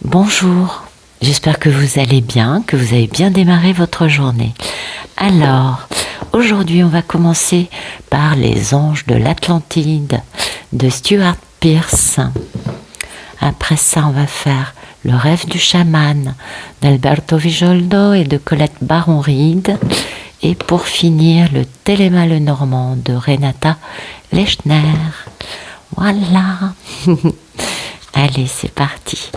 Bonjour, j'espère que vous allez bien, que vous avez bien démarré votre journée. Alors, aujourd'hui on va commencer par Les Anges de l'Atlantide de Stuart Pearce. Après ça on va faire Le Rêve du Chaman d'Alberto Villoldo et de Colette Baron-Reid. Et pour finir, Le Téléma le Normand de Renata Lechner. Voilà. Allez, c'est parti.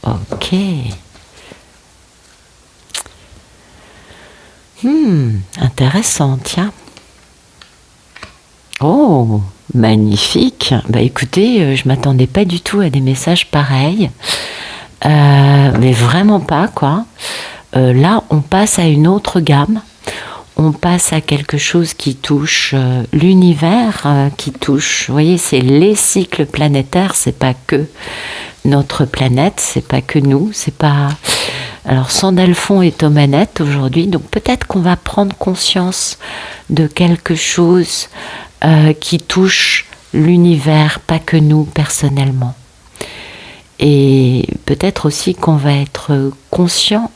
Ok. Intéressant, tiens. Oh, magnifique. Bah écoutez, je m'attendais pas du tout à des messages pareils. Mais vraiment pas, quoi. Là, on passe à une autre gamme. On passe à quelque chose qui touche l'univers, qui touche, vous voyez, c'est les cycles planétaires, c'est pas que notre planète, c'est pas que nous, c'est pas... Alors Sandalphon est aux manettes aujourd'hui, donc peut-être qu'on va prendre conscience de quelque chose qui touche l'univers, pas que nous personnellement. Et peut-être aussi qu'on va être conscient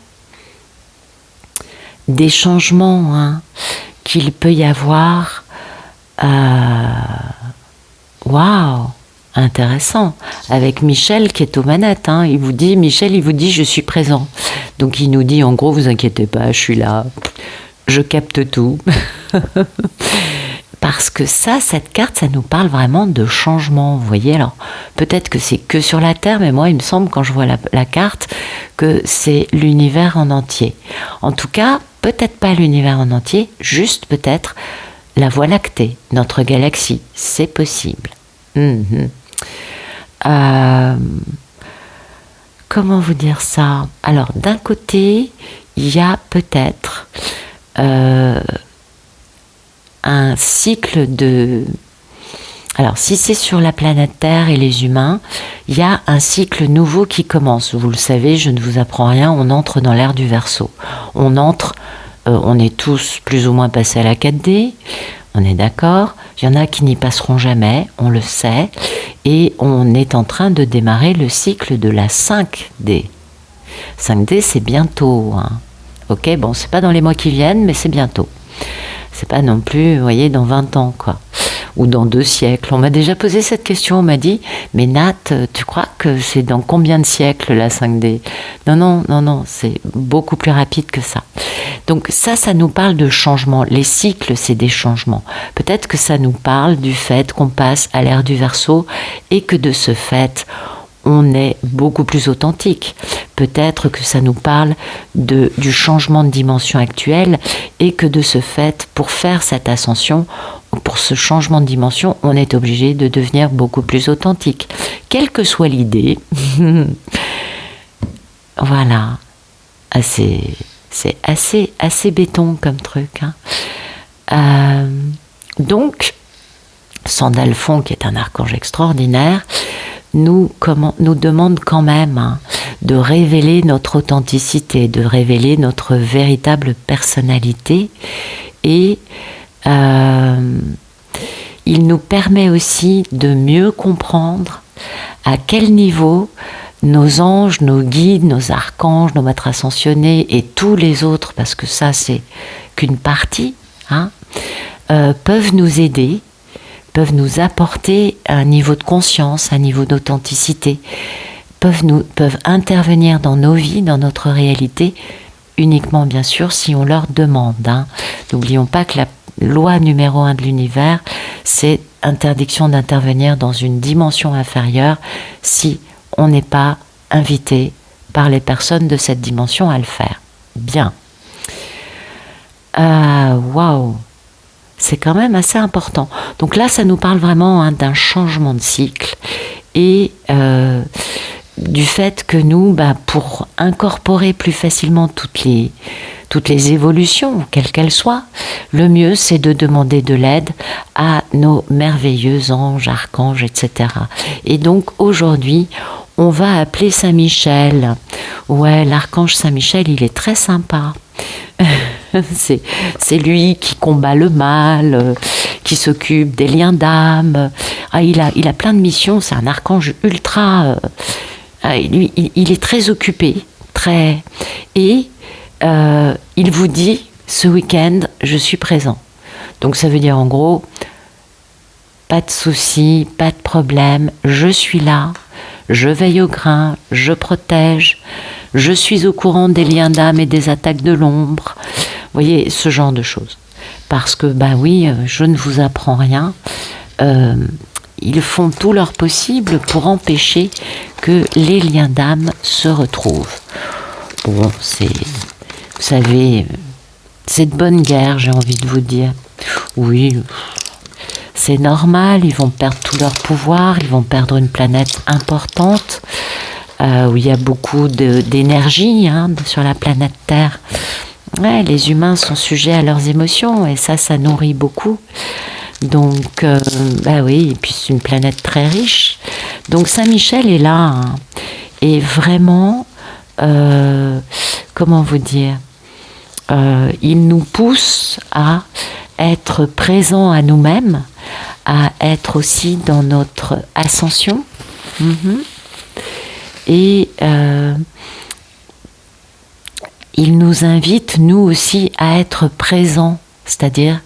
des changements qu'il peut y avoir. Waouh, intéressant. Avec Michel qui est aux manettes, Michel il vous dit je suis présent. Donc il nous dit en gros vous inquiétez pas, je suis là, je capte tout. Parce que cette carte, ça nous parle vraiment de changement, vous voyez. Alors, peut-être que c'est que sur la Terre, mais moi, il me semble, quand je vois la carte, que c'est l'univers en entier. En tout cas, peut-être pas l'univers en entier, juste peut-être la Voie lactée, notre galaxie. C'est possible. Comment vous dire ça? Alors, d'un côté, il y a peut-être... un cycle de... Alors, si c'est sur la planète Terre et les humains, il y a un cycle nouveau qui commence. Vous le savez, je ne vous apprends rien, on entre dans l'ère du Verseau. On est tous plus ou moins passés à la 4D, on est d'accord. Il y en a qui n'y passeront jamais, on le sait. Et on est en train de démarrer le cycle de la 5D. 5D, c'est bientôt. Ok, bon, c'est pas dans les mois qui viennent, mais c'est bientôt. C'est pas non plus, vous voyez, dans 20 ans, quoi. Ou dans 2 siècles. On m'a déjà posé cette question, on m'a dit, mais Nat, tu crois que c'est dans combien de siècles la 5D? Non, c'est beaucoup plus rapide que ça. Donc ça nous parle de changement. Les cycles, c'est des changements. Peut-être que ça nous parle du fait qu'on passe à l'ère du Verseau et que de ce fait, on est beaucoup plus authentique. Peut-être que ça nous parle du changement de dimension actuelle et que de ce fait, pour faire cette ascension, pour ce changement de dimension, on est obligé de devenir beaucoup plus authentique. Quelle que soit l'idée, voilà. C'est assez béton comme truc. Donc, Sandalphon, qui est un archange extraordinaire, nous demande quand même de révéler notre authenticité, de révéler notre véritable personnalité. Et il nous permet aussi de mieux comprendre à quel niveau nos anges, nos guides, nos archanges, nos maîtres ascensionnés et tous les autres, parce que ça c'est qu'une partie, peuvent nous aider, peuvent nous apporter un niveau de conscience, un niveau d'authenticité, peuvent intervenir dans nos vies, dans notre réalité, uniquement bien sûr si on leur demande. N'oublions pas que la loi numéro 1 de l'univers, c'est interdiction d'intervenir dans une dimension inférieure si on n'est pas invité par les personnes de cette dimension à le faire. Bien. Waouh! C'est quand même assez important. Donc là, ça nous parle vraiment d'un changement de cycle et du fait que nous, pour incorporer plus facilement toutes toutes les évolutions, quelles qu'elles soient, le mieux c'est de demander de l'aide à nos merveilleux anges, archanges, etc. Et donc aujourd'hui, on va appeler Saint-Michel. Ouais, l'archange Saint-Michel, il est très sympa. C'est lui qui combat le mal, qui s'occupe des liens d'âme. Ah, il a plein de missions, c'est un archange ultra... il est très occupé, très... Et il vous dit, ce week-end, je suis présent. Donc ça veut dire en gros, pas de soucis, pas de problème, je suis là, je veille au grain, je protège, je suis au courant des liens d'âme et des attaques de l'ombre. Vous voyez, ce genre de choses. Parce que, bah oui, je ne vous apprends rien. Ils font tout leur possible pour empêcher que les liens d'âme se retrouvent. Bon, c'est, vous savez, c'est de bonne guerre, j'ai envie de vous dire. Oui, c'est normal, ils vont perdre tout leur pouvoir, ils vont perdre une planète importante, où il y a beaucoup d'énergie sur la planète Terre. Ouais, les humains sont sujets à leurs émotions et ça nourrit beaucoup. Donc, bah oui, et puis c'est une planète très riche. Donc Saint-Michel est là, et vraiment, comment vous dire, il nous pousse à être présents à nous-mêmes, à être aussi dans notre ascension. Et il nous invite, nous aussi, à être présents, c'est-à-dire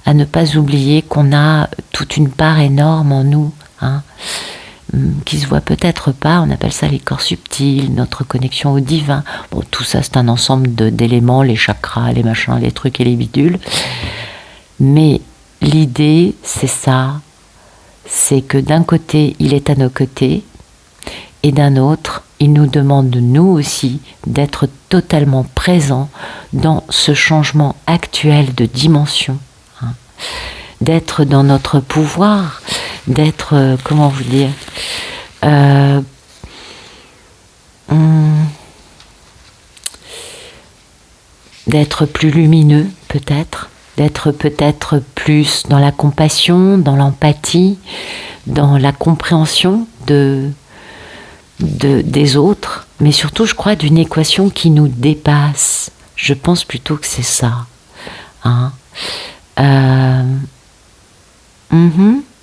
à ne pas oublier qu'on a toute une part énorme en nous, qui se voit peut-être pas, on appelle ça les corps subtils, notre connexion au divin. Bon, tout ça c'est un ensemble d'éléments, les chakras, les machins, les trucs et les bidules. Mais l'idée, c'est ça, c'est que d'un côté, il est à nos côtés, et d'un autre, il nous demande, nous aussi, d'être totalement présents dans ce changement actuel de dimension, d'être dans notre pouvoir, d'être, comment vous dire, d'être plus lumineux, peut-être, d'être peut-être plus dans la compassion, dans l'empathie, dans la compréhension des autres, mais surtout, je crois, d'une équation qui nous dépasse. Je pense plutôt que c'est ça.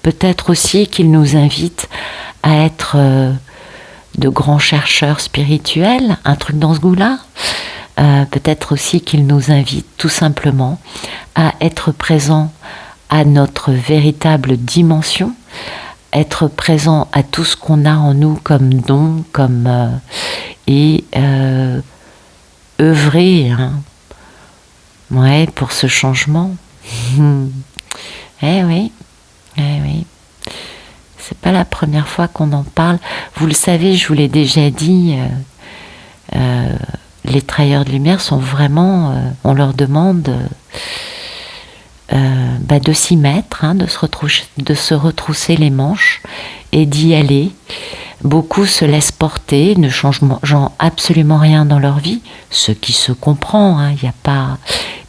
Peut-être aussi qu'il nous invite à être de grands chercheurs spirituels, un truc dans ce goût-là. Peut-être aussi qu'il nous invite tout simplement à être présents à notre véritable dimension, être présent à tout ce qu'on a en nous comme don, et œuvrer pour ce changement. Eh oui. C'est pas la première fois qu'on en parle. Vous le savez, je vous l'ai déjà dit, les travailleurs de lumière sont vraiment, on leur demande de s'y mettre, de se retrousser les manches et d'y aller. Beaucoup se laissent porter, ne changent absolument rien dans leur vie, ce qui se comprend, il n'y a pas...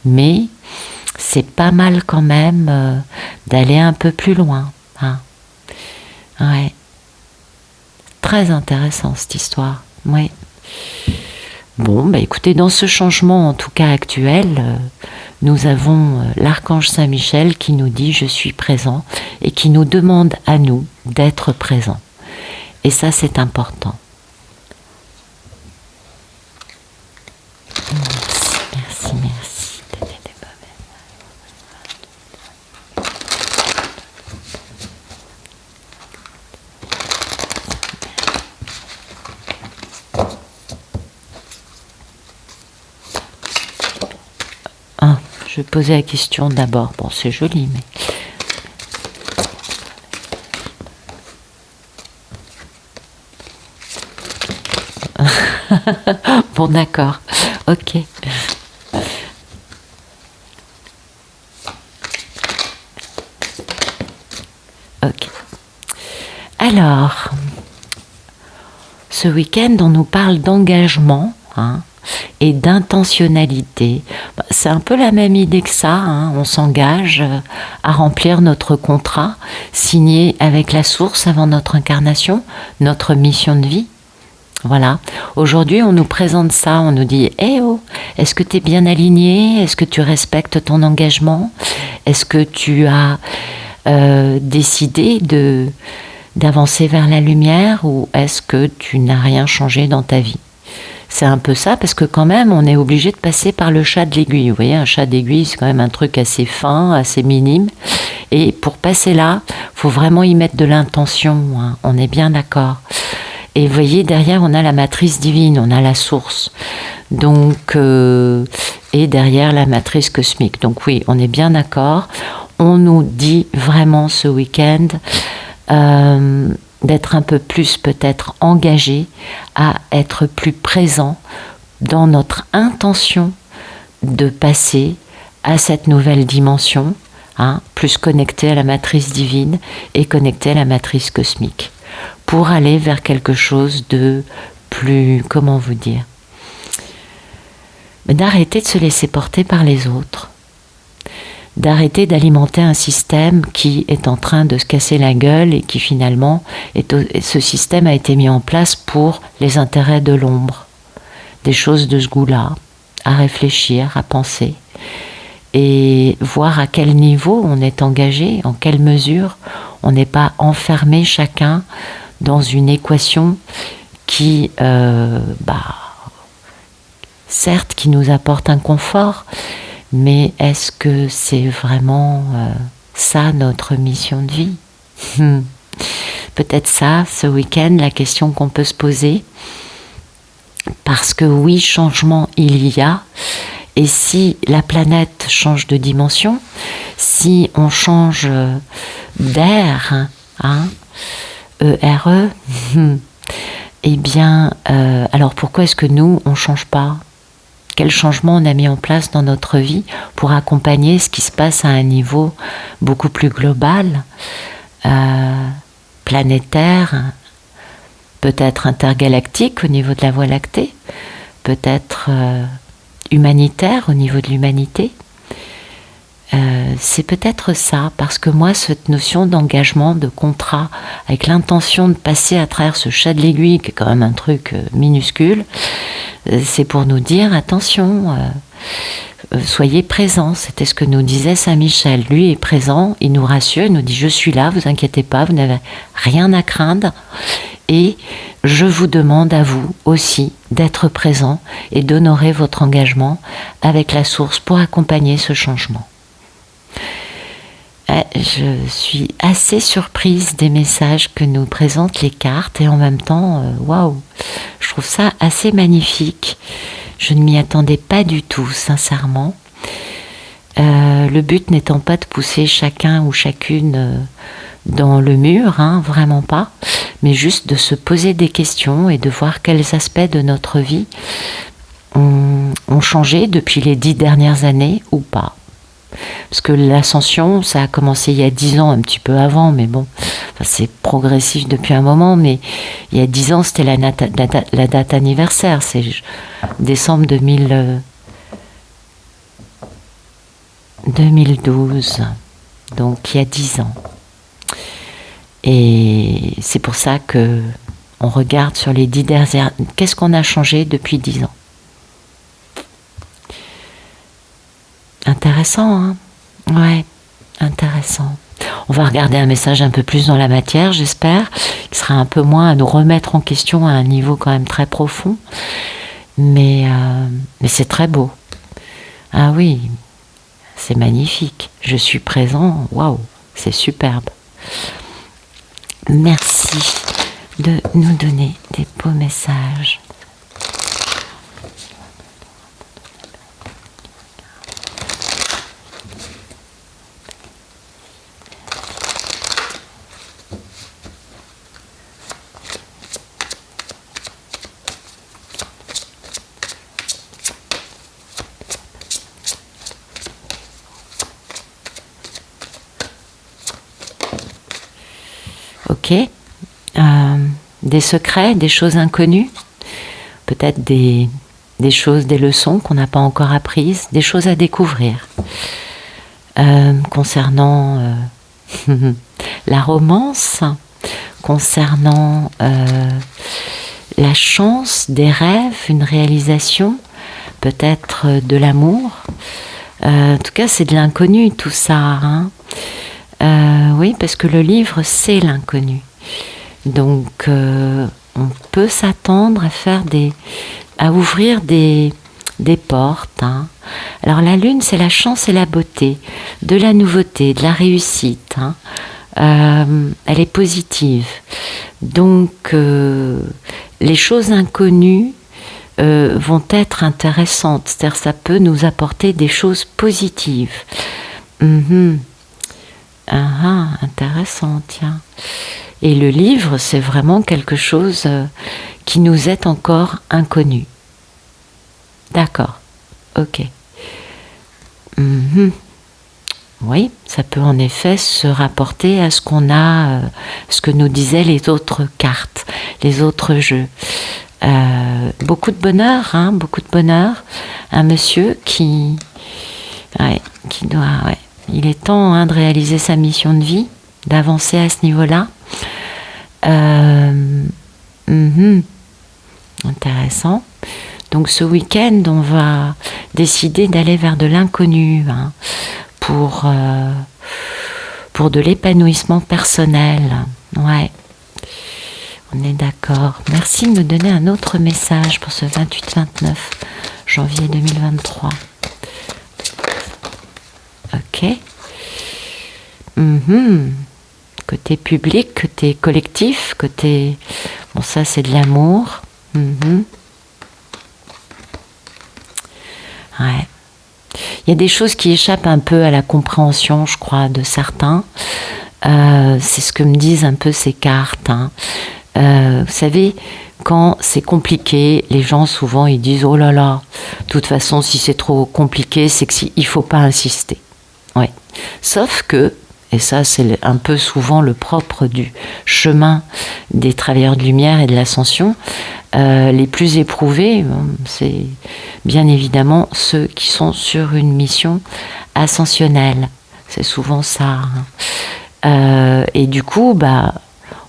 Mais c'est pas mal quand même d'aller un peu plus loin. Ouais. Très intéressant cette histoire. Ouais. Bon, écoutez, dans ce changement en tout cas actuel, nous avons l'archange Saint-Michel qui nous dit « je suis présent » et qui nous demande à nous d'être présents. Et ça, c'est important. Merci. Je vais poser la question d'abord. Bon, c'est joli, mais... Bon, d'accord. Ok. Ok. Alors, ce week-end, on nous parle d'engagement, et d'intentionnalité. C'est un peu la même idée que ça, hein. On s'engage à remplir notre contrat signé avec la source avant notre incarnation, notre mission de vie. Voilà. Aujourd'hui, on nous présente ça, on nous dit « Eh oh, est-ce que tu es bien aligné? Est-ce que tu respectes ton engagement? Est-ce que tu as décidé d'avancer vers la lumière ou est-ce que tu n'as rien changé dans ta vie ?» C'est un peu ça, parce que quand même, on est obligé de passer par le chat de l'aiguille. Vous voyez, un chat d'aiguille, c'est quand même un truc assez fin, assez minime. Et pour passer là, il faut vraiment y mettre de l'intention, hein. On est bien d'accord. Et vous voyez, derrière, on a la matrice divine, on a la source. Donc, et derrière, la matrice cosmique. Donc oui, on est bien d'accord. On nous dit vraiment ce week-end d'être un peu plus peut-être engagé, à être plus présent dans notre intention de passer à cette nouvelle dimension, hein, plus connecté à la matrice divine et connecté à la matrice cosmique, pour aller vers quelque chose de plus, comment vous dire, d'arrêter de se laisser porter par les autres, d'arrêter d'alimenter un système qui est en train de se casser la gueule et qui finalement, ce système a été mis en place pour les intérêts de l'ombre, des choses de ce goût-là, à réfléchir, à penser, et voir à quel niveau on est engagé, en quelle mesure on n'est pas enfermé chacun dans une équation qui, certes, qui nous apporte un confort, mais est-ce que c'est vraiment ça notre mission de vie? Peut-être ça, ce week-end, la question qu'on peut se poser. Parce que oui, changement il y a. Et si la planète change de dimension, si on change d'air, hein, E-R-E, eh bien, alors pourquoi est-ce que nous, on ne change pas? Quel changement on a mis en place dans notre vie pour accompagner ce qui se passe à un niveau beaucoup plus global, planétaire, peut-être intergalactique au niveau de la Voie lactée, peut-être humanitaire au niveau de l'humanité. C'est peut-être ça, parce que moi, cette notion d'engagement, de contrat, avec l'intention de passer à travers ce chat de l'aiguille, qui est quand même un truc minuscule, c'est pour nous dire, attention, soyez présents. C'était ce que nous disait Saint-Michel. Lui est présent, il nous rassure, il nous dit, je suis là, vous inquiétez pas, vous n'avez rien à craindre. Et je vous demande à vous aussi d'être présent et d'honorer votre engagement avec la source pour accompagner ce changement. Je suis assez surprise des messages que nous présentent les cartes et en même temps, waouh, je trouve ça assez magnifique. Je ne m'y attendais pas du tout, sincèrement. Le but n'étant pas de pousser chacun ou chacune dans le mur, hein, vraiment pas, mais juste de se poser des questions et de voir quels aspects de notre vie ont changé depuis les 10 dernières années ou pas. Parce que l'ascension, ça a commencé il y a 10 ans, un petit peu avant, mais bon, enfin, c'est progressif depuis un moment, mais il y a 10 ans, c'était la date anniversaire, c'est décembre 2012, donc il y a 10 ans. Et c'est pour ça que on regarde sur les 10 dernières... Qu'est-ce qu'on a changé depuis 10 ans? Intéressant, hein? Ouais, intéressant. On va regarder un message un peu plus dans la matière, j'espère, qui sera un peu moins à nous remettre en question à un niveau quand même très profond. Mais c'est très beau. Ah oui, c'est magnifique. Je suis présent, waouh, c'est superbe. Merci de nous donner des beaux messages. Ok, des secrets, des choses inconnues, peut-être des des choses, des leçons qu'on n'a pas encore apprises, des choses à découvrir. Concernant la romance, concernant la chance, des rêves, une réalisation, peut-être de l'amour. En tout cas, c'est de l'inconnu tout ça. Hein. Oui, parce que le livre, c'est l'inconnu. Donc, on peut s'attendre à faire à ouvrir des portes. Hein. Alors, la lune, c'est la chance et la beauté, de la nouveauté, de la réussite. Hein. Elle est positive. Donc, les choses inconnues vont être intéressantes. C'est-à-dire, ça peut nous apporter des choses positives. Intéressant, tiens. Et le livre, c'est vraiment quelque chose qui nous est encore inconnu. D'accord. Ok. Oui, ça peut en effet se rapporter à ce qu'on a, ce que nous disaient les autres cartes, les autres jeux. Beaucoup de bonheur, hein, beaucoup de bonheur. Un monsieur qui doit, il est temps de réaliser sa mission de vie, d'avancer à ce niveau-là. Intéressant. Donc ce week-end, on va décider d'aller vers de l'inconnu, hein, pour de l'épanouissement personnel. Ouais. On est d'accord. Merci de me donner un autre message pour ce 28-29 janvier 2023. Ok. Côté public, côté collectif, côté... Bon, ça, c'est de l'amour. Ouais. Il y a des choses qui échappent un peu à la compréhension, je crois, de certains. C'est ce que me disent un peu ces cartes. Hein. Vous savez, quand c'est compliqué, les gens souvent ils disent oh là là, de toute façon si c'est trop compliqué, c'est qu'il ne faut pas insister. Ouais. Sauf que, et ça c'est un peu souvent le propre du chemin des travailleurs de lumière et de l'ascension, les plus éprouvés, c'est bien évidemment ceux qui sont sur une mission ascensionnelle. C'est souvent ça. Hein. Et du coup,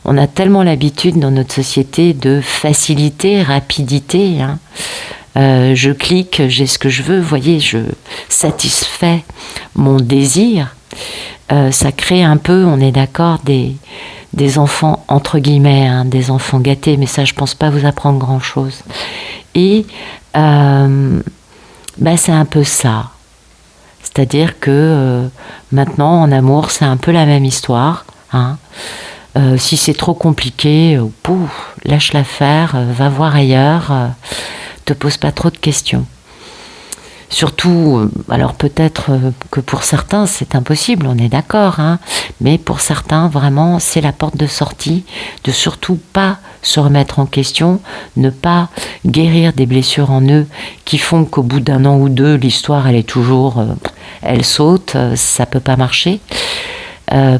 on a tellement l'habitude dans notre société de facilité, rapidité. Hein. Je clique, j'ai ce que je veux, vous voyez, je satisfais mon désir. Ça crée un peu, on est d'accord, des enfants, entre guillemets, hein, des enfants gâtés, mais ça, je pense pas vous apprendre grand-chose. Et c'est un peu ça. C'est-à-dire que maintenant, en amour, c'est un peu la même histoire. Hein. Si c'est trop compliqué, lâche l'affaire, va voir ailleurs, te pose pas trop de questions. Surtout, alors peut-être que pour certains c'est impossible, on est d'accord, hein, mais pour certains vraiment c'est la porte de sortie, de surtout pas se remettre en question, ne pas guérir des blessures en eux qui font qu'au bout d'un an ou deux, l'histoire elle est toujours, elle saute, ça peut pas marcher.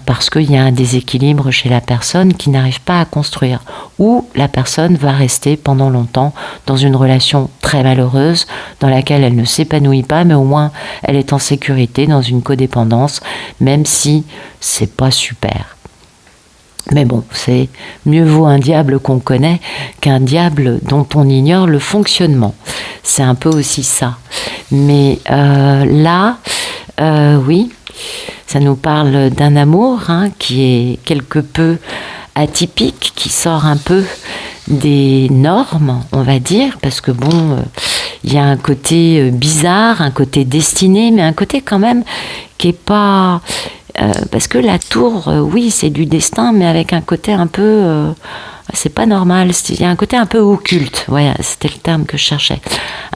Parce qu'il y a un déséquilibre chez la personne qui n'arrive pas à construire, ou la personne va rester pendant longtemps dans une relation très malheureuse dans laquelle elle ne s'épanouit pas, mais au moins elle est en sécurité dans une codépendance, même si c'est pas super. Mais bon, c'est mieux vaut un diable qu'on connaît qu'un diable dont on ignore le fonctionnement. C'est un peu aussi ça. Mais là, oui, ça nous parle d'un amour, hein, qui est quelque peu atypique, qui sort un peu des normes, on va dire, parce que bon, il y a un côté bizarre, un côté destiné, mais un côté quand même qui est pas... parce que la tour, oui, c'est du destin, mais avec un côté un peu... c'est pas normal, il y a un côté un peu occulte, ouais, c'était le terme que je cherchais.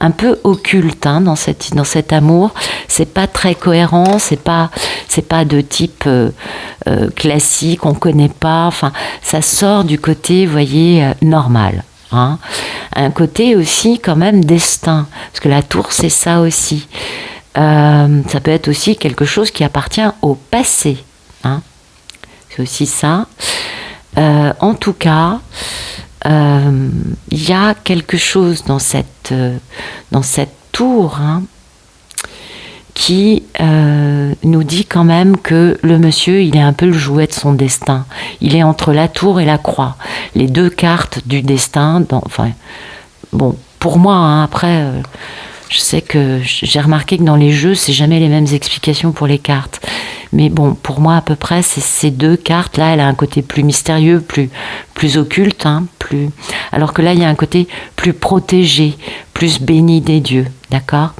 Un peu occulte, hein, dans cet amour. C'est pas très cohérent, c'est pas de type classique, on connaît pas, enfin, ça sort du côté, vous voyez, normal. Hein. Un côté aussi quand même destin, parce que la tour c'est ça aussi. Ça peut être aussi quelque chose qui appartient au passé. Hein. C'est aussi ça. En tout cas, il y a quelque chose dans cette tour, hein, qui nous dit quand même que le monsieur, il est un peu le jouet de son destin. Il est entre la tour et la croix. Les deux cartes du destin, enfin, bon, pour moi, hein, après, je sais que j'ai remarqué que dans les jeux, c'est jamais les mêmes explications pour les cartes. Mais bon, pour moi, à peu près, c'est ces deux cartes-là, elle a un côté plus mystérieux, plus occulte, hein, alors que là, il y a un côté plus protégé, plus béni des dieux, d'accord ?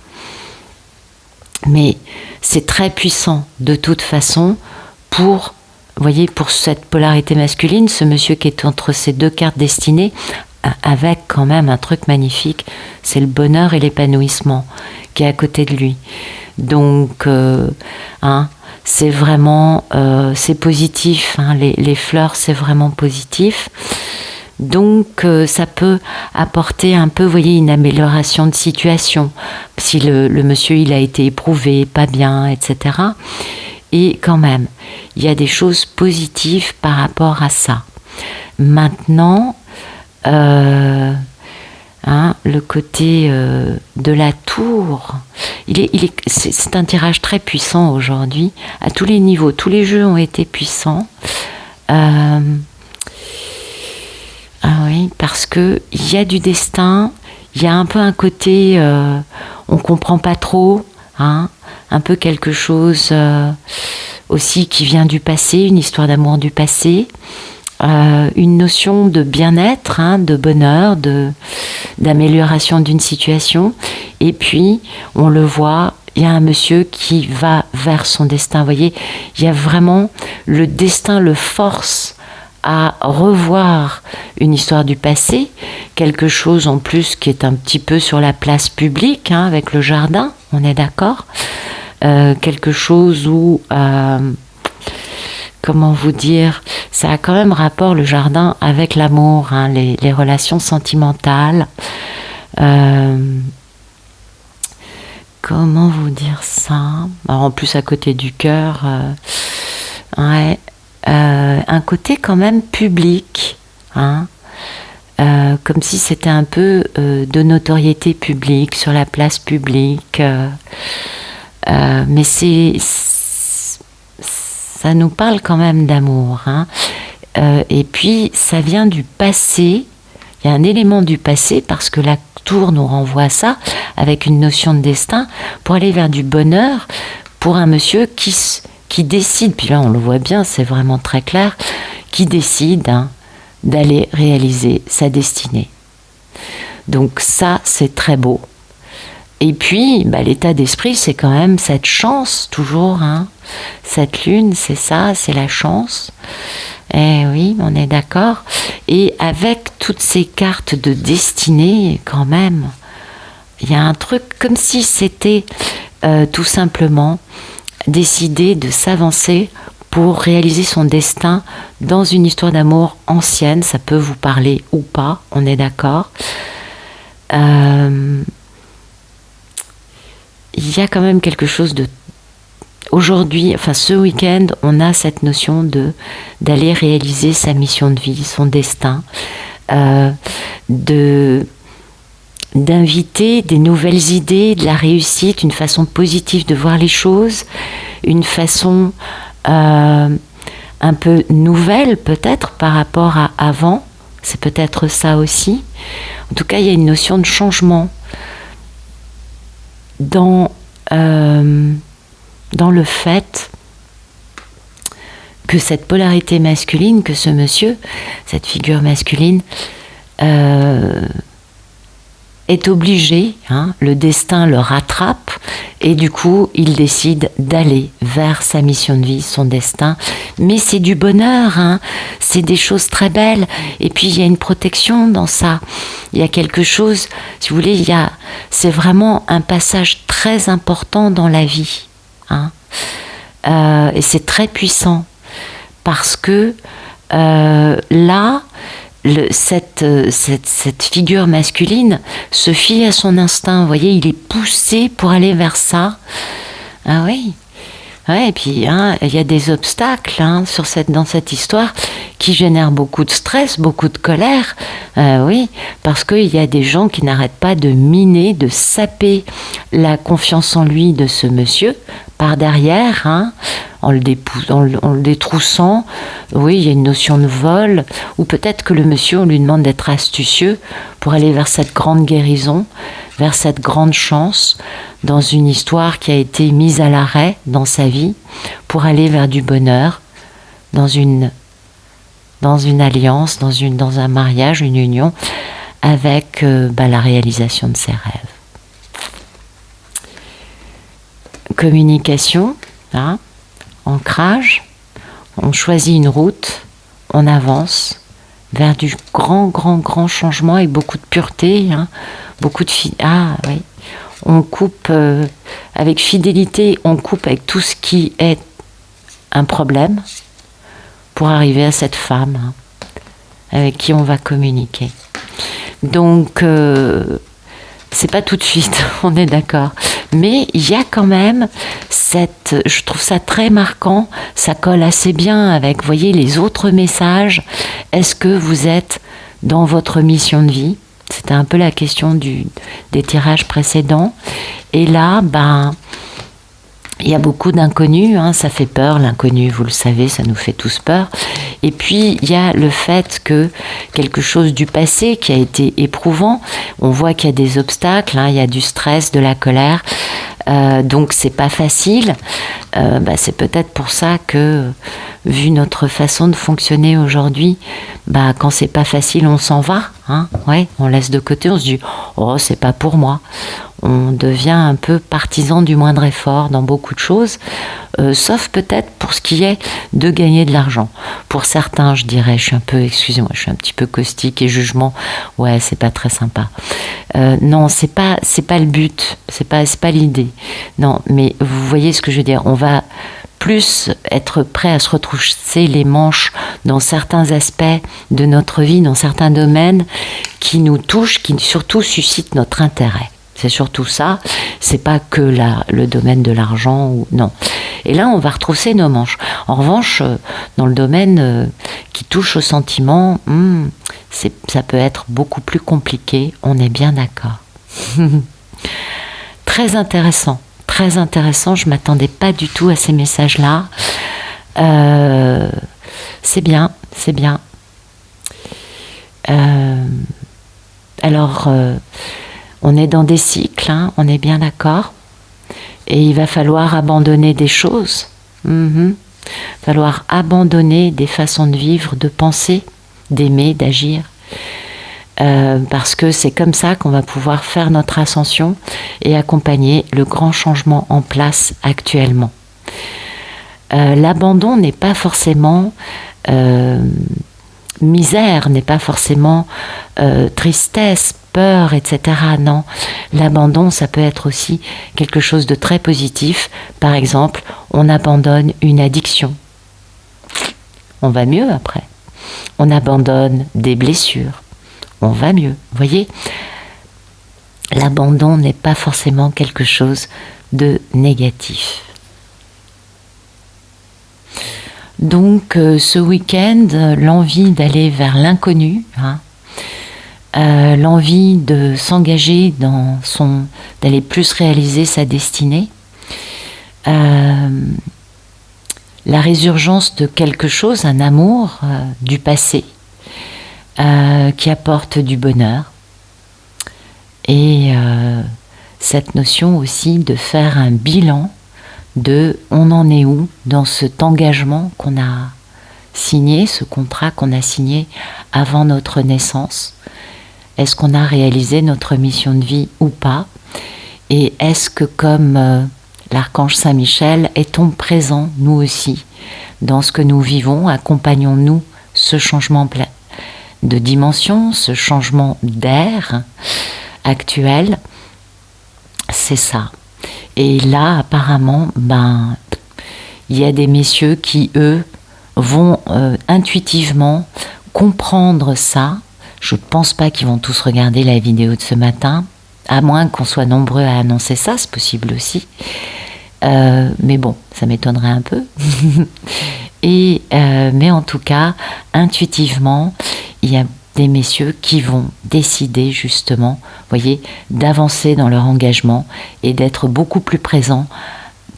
Mais c'est très puissant, de toute façon, pour, vous voyez, pour cette polarité masculine, ce monsieur qui est entre ces deux cartes destinées, avec quand même un truc magnifique, c'est le bonheur et l'épanouissement qui est à côté de lui. Donc, hein, c'est vraiment, c'est positif, hein, les fleurs, c'est vraiment positif. Donc, ça peut apporter un peu, vous voyez, une amélioration de situation. Si le monsieur, il a été éprouvé, pas bien, etc. Et quand même, il y a des choses positives par rapport à ça. Maintenant, hein, le côté de la tour, c'est un tirage très puissant aujourd'hui, à tous les niveaux. Tous les jeux ont été puissants. Ah oui, parce que il y a du destin, il y a un peu un côté, on comprend pas trop, hein, un peu quelque chose aussi qui vient du passé, une histoire d'amour du passé, une notion de bien-être, hein, de bonheur, d'amélioration d'une situation, et puis on le voit. Il y a un monsieur qui va vers son destin. Vous voyez, il y a vraiment le destin le force à revoir une histoire du passé, quelque chose en plus qui est un petit peu sur la place publique, hein, avec le jardin, on est d'accord, quelque chose où, comment vous dire, ça a quand même rapport, le jardin, avec l'amour, hein, les relations sentimentales. Comment vous dire ça ? Alors, en plus, à côté du cœur, ouais. Un côté quand même public, hein, comme si c'était un peu de notoriété publique, sur la place publique, mais ça nous parle quand même d'amour, hein, et puis ça vient du passé, il y a un élément du passé, parce que la tour nous renvoie à ça, avec une notion de destin, pour aller vers du bonheur, pour un monsieur qui décide, puis là on le voit bien, c'est vraiment très clair, qui décide, hein, d'aller réaliser sa destinée. Donc ça, c'est très beau. Et puis, l'état d'esprit, c'est quand même cette chance, toujours, hein. Cette lune, c'est ça, c'est la chance. Eh oui, on est d'accord. Et avec toutes ces cartes de destinée, quand même, il y a un truc comme si c'était tout simplement décider de s'avancer pour réaliser son destin dans une histoire d'amour ancienne. Ça peut vous parler ou pas, on est d'accord. Il y a quand même quelque chose de... Aujourd'hui, enfin ce week-end, on a cette notion d'aller réaliser sa mission de vie, son destin, d'inviter des nouvelles idées, de la réussite, une façon positive de voir les choses, une façon un peu nouvelle peut-être par rapport à avant, c'est peut-être ça aussi. En tout cas, il y a une notion de changement dans le fait que cette polarité masculine, que ce monsieur, cette figure masculine, est obligé, hein, le destin le rattrape, et du coup, il décide d'aller vers sa mission de vie, son destin. Mais c'est du bonheur, hein, c'est des choses très belles. Et puis, il y a une protection dans ça. Il y a quelque chose, si vous voulez, c'est vraiment un passage très important dans la vie, hein. Et c'est très puissant, parce que là, cette figure masculine se fie à son instinct. Vous voyez, il est poussé pour aller vers ça. Ah oui. Ouais, et puis, hein, il y a des obstacles hein, dans cette histoire qui génèrent beaucoup de stress, beaucoup de colère. Oui, parce qu'il y a des gens qui n'arrêtent pas de miner, de saper la confiance en lui de ce monsieur par derrière, hein, en le détroussant. Oui, il y a une notion de vol, ou peut-être que le monsieur, on lui demande d'être astucieux pour aller vers cette grande guérison, vers cette grande chance, dans une histoire qui a été mise à l'arrêt dans sa vie, pour aller vers du bonheur, dans une alliance, dans un mariage, une union, avec la réalisation de ses rêves. Communication, hein, ancrage, on choisit une route, on avance vers du grand changement avec beaucoup de pureté, hein, beaucoup de oui. On coupe avec fidélité, on coupe avec tout ce qui est un problème pour arriver à cette femme hein, avec qui on va communiquer. Donc c'est pas tout de suite, on est d'accord. Mais il y a quand même je trouve ça très marquant, ça colle assez bien avec, vous voyez, les autres messages. Est-ce que vous êtes dans votre mission de vie? C'était un peu la question des tirages précédents. Et là, il y a beaucoup d'inconnus, hein, ça fait peur, l'inconnu, vous le savez, ça nous fait tous peur. Et puis, il y a le fait que quelque chose du passé qui a été éprouvant, on voit qu'il y a des obstacles, hein, il y a du stress, de la colère, donc c'est pas facile. C'est peut-être pour ça que, vu notre façon de fonctionner aujourd'hui, quand c'est pas facile, on s'en va, hein, ouais, on laisse de côté, on se dit « Oh, c'est pas pour moi ». On devient un peu partisan du moindre effort dans beaucoup de choses, sauf peut-être pour ce qui est de gagner de l'argent. Pour certains, je dirais, excusez-moi, je suis un petit peu caustique et jugement, ouais, c'est pas très sympa. Non, c'est pas le but, c'est pas l'idée. Non, mais vous voyez ce que je veux dire. On va plus être prêt à se retrousser les manches dans certains aspects de notre vie, dans certains domaines qui nous touchent, qui surtout suscitent notre intérêt. C'est surtout ça, c'est pas que le domaine de l'argent, non. Et là, on va retrousser nos manches. En revanche, dans le domaine qui touche aux sentiments, ça peut être beaucoup plus compliqué, on est bien d'accord. Très intéressant, je m'attendais pas du tout à ces messages-là. C'est bien. Alors, on est dans des cycles, hein, on est bien d'accord. Et il va falloir abandonner des choses. Falloir abandonner des façons de vivre, de penser, d'aimer, d'agir. Parce que c'est comme ça qu'on va pouvoir faire notre ascension et accompagner le grand changement en place actuellement. L'abandon n'est pas forcément misère, n'est pas forcément tristesse, peur, etc. Non, l'abandon, ça peut être aussi quelque chose de très positif. Par exemple, on abandonne une addiction. On va mieux après. On abandonne des blessures. On va mieux. Vous voyez, l'abandon n'est pas forcément quelque chose de négatif. Donc, ce week-end, l'envie d'aller vers l'inconnu, hein, l'envie de s'engager d'aller plus réaliser sa destinée, la résurgence de quelque chose, un amour du passé qui apporte du bonheur, et cette notion aussi de faire un bilan de on en est où dans cet engagement qu'on a signé, ce contrat qu'on a signé avant notre naissance. Est-ce qu'on a réalisé notre mission de vie ou pas? Et est-ce que, comme l'archange Saint-Michel, est-on présent, nous aussi, dans ce que nous vivons? Accompagnons-nous ce changement de dimension, ce changement d'air actuel? C'est ça. Et là, apparemment, il y a des messieurs qui, eux, vont intuitivement comprendre ça. Je ne pense pas qu'ils vont tous regarder la vidéo de ce matin, à moins qu'on soit nombreux à annoncer ça, c'est possible aussi. Mais bon, ça m'étonnerait un peu. Mais en tout cas, intuitivement, il y a des messieurs qui vont décider justement, voyez, d'avancer dans leur engagement et d'être beaucoup plus présents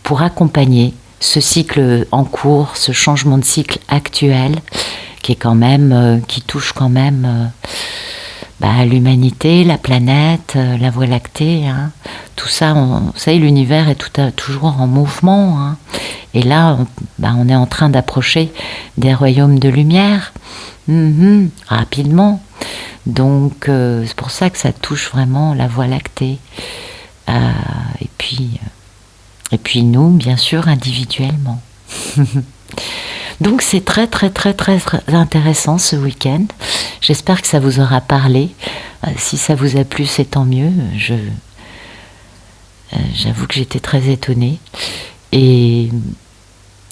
pour accompagner ce cycle en cours, ce changement de cycle actuel qui est quand même, qui touche quand même l'humanité, la planète, la Voie lactée, hein. Tout ça, vous savez, l'univers est toujours en mouvement, hein. Et là, on est en train d'approcher des royaumes de lumière, rapidement. Donc, c'est pour ça que ça touche vraiment la Voie lactée. Et puis nous, bien sûr, individuellement. Donc c'est très très très très intéressant ce week-end. J'espère que ça vous aura parlé. Si ça vous a plu, c'est tant mieux. J'avoue que j'étais très étonnée. Et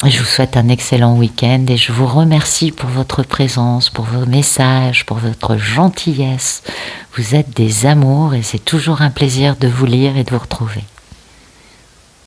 je vous souhaite un excellent week-end et je vous remercie pour votre présence, pour vos messages, pour votre gentillesse. Vous êtes des amours et c'est toujours un plaisir de vous lire et de vous retrouver.